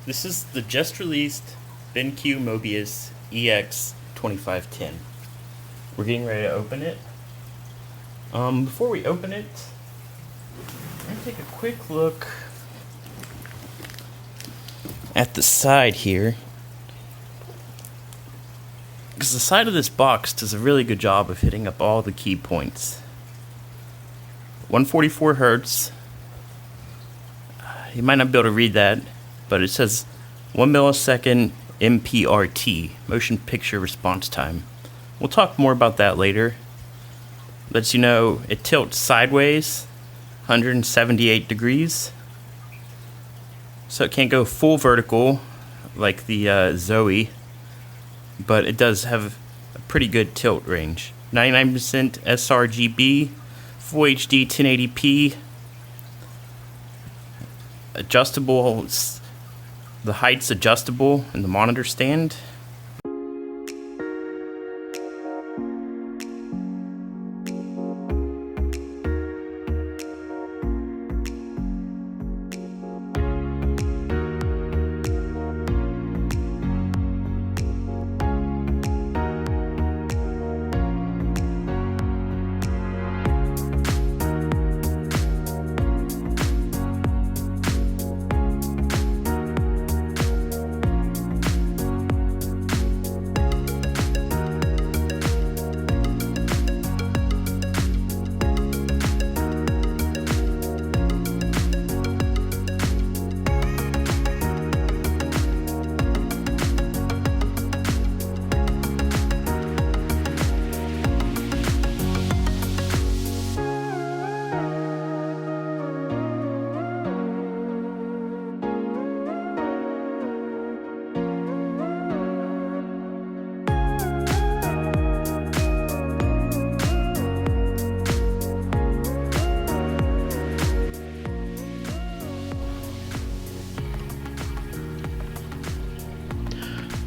This is the just released Benq MOBIUS EX2510. We're getting ready to open it. Before we open it, I'm going to take a quick look at the side here, because the side of this box does a really good job of hitting up all the key points. 144 hertz. You might not be able to read that, but it says 1 millisecond MPRT, motion picture response time. We'll talk more about that later. Lets you know it tilts sideways 178 degrees, so it can't go full vertical like the Zoe, but it does have a pretty good tilt range. 99% sRGB, Full HD 1080p, adjustable, the height's adjustable in the monitor stand.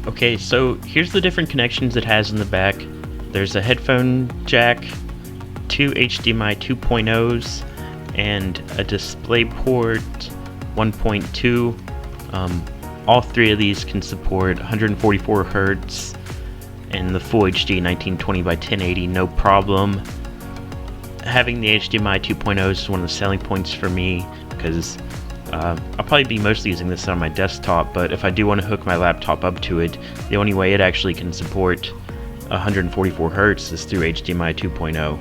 Okay, so here's the different connections it has in the back. There's a headphone jack, two HDMI 2.0s, and a DisplayPort 1.2. All three of these can support 144 hertz and the Full HD 1920 by 1080, no problem. Having the HDMI 2.0 is one of the selling points for me, because I'll probably be mostly using this on my desktop, but if I do want to hook my laptop up to it, the only way it actually can support 144 hertz is through HDMI 2.0.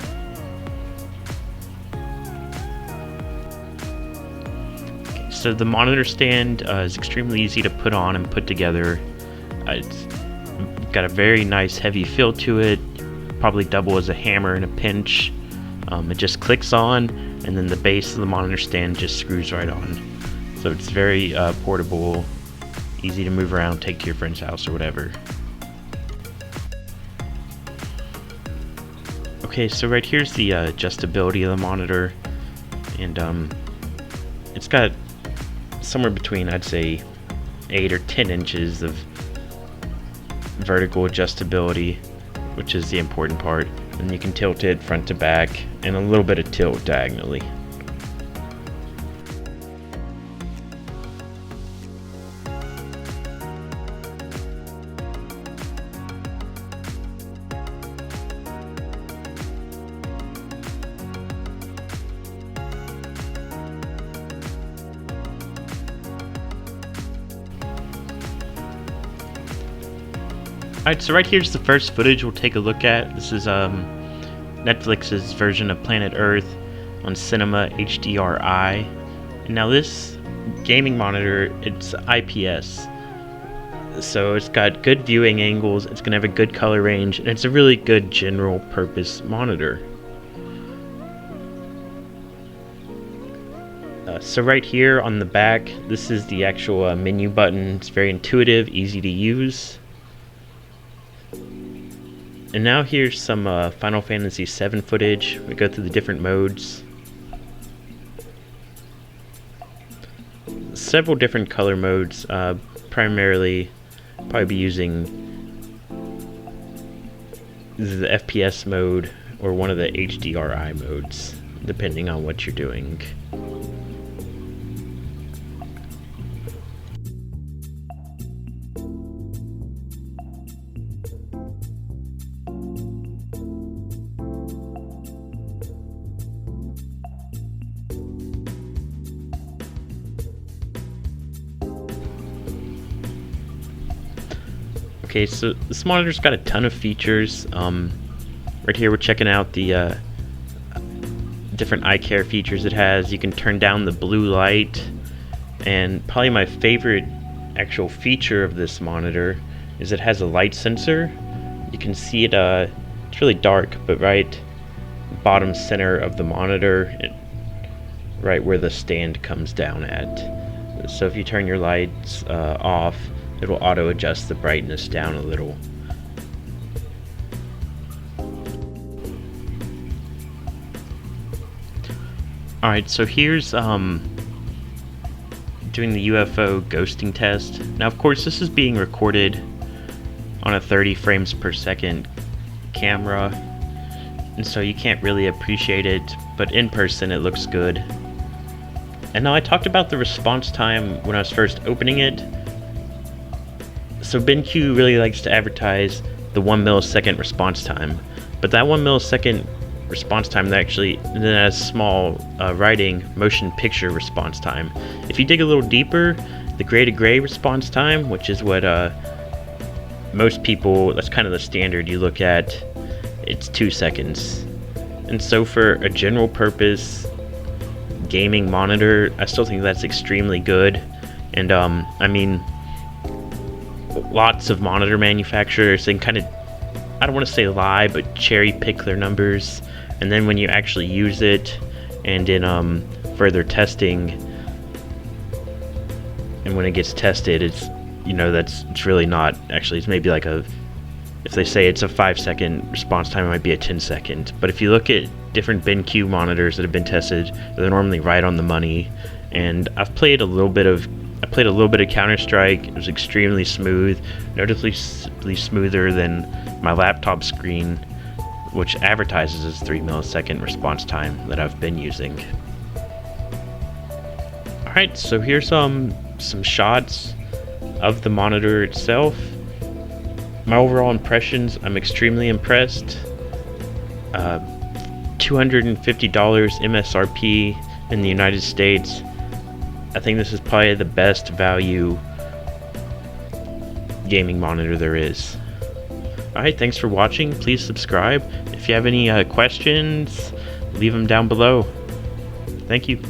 Okay, so the monitor stand is extremely easy to put on and put together. It's got a very nice heavy feel to it, probably double as a hammer in a pinch. It just clicks on, and then the base of the monitor stand just screws right on. So it's very portable, easy to move around, take to your friend's house or whatever. Okay, so right here's the adjustability of the monitor, and it's got somewhere between, I'd say, 8 or 10 inches of vertical adjustability, which is the important part. And you can tilt it front to back, and a little bit of tilt diagonally. Alright, so right here's the first footage we'll take a look at. This is Netflix's version of Planet Earth on Cinema HDRI. And now this gaming monitor, it's IPS. So it's got good viewing angles, it's going to have a good color range, and it's a really good general purpose monitor. So right here on the back, this is the actual menu button. It's very intuitive, easy to use. And now here's some Final Fantasy VII footage. We go through the different modes. Several different color modes. Primarily, probably be using the FPS mode or one of the HDRI modes, depending on what you're doing. Okay, so this monitor's got a ton of features. Right here we're checking out the different eye care features it has. You can turn down the blue light, and probably my favorite actual feature of this monitor is it has a light sensor. You can see it, it's really dark, but right bottom center of the monitor, right where the stand comes down at. So if you turn your lights off, it will auto adjust the brightness down a little. Alright, so here's doing the UFO ghosting test. Now of course this is being recorded on a 30 frames per second camera, and so you can't really appreciate it, but in person it looks good. And now I talked about the response time when I was first opening it. So Benq really likes to advertise the 1 millisecond response time, but that 1 millisecond response time actually then has small writing motion picture response time. If you dig a little deeper, the gray to gray response time, which is what most people, that's kind of the standard you look at, it's 2 seconds. And so for a general purpose gaming monitor, I still think that's extremely good. And I mean, lots of monitor manufacturers, they kind of, I don't want to say lie, but cherry pick their numbers, and then when you actually use it and in further testing, and when it gets tested, it's, you know, it's really not actually, it's maybe like if they say it's a 5-second response time, it might be a 10-second. But if you look at different Benq monitors that have been tested, they're normally right on the money. And I've played a little bit of Counter-Strike. It was extremely smooth, noticeably smoother than my laptop screen, which advertises as 3 millisecond response time that I've been using. Alright, so here's some shots of the monitor itself. My overall impressions, I'm extremely impressed. $250 MSRP in the United States. I think this is probably the best value gaming monitor there is. Alright, thanks for watching. Please subscribe. If you have any questions, leave them down below. Thank you.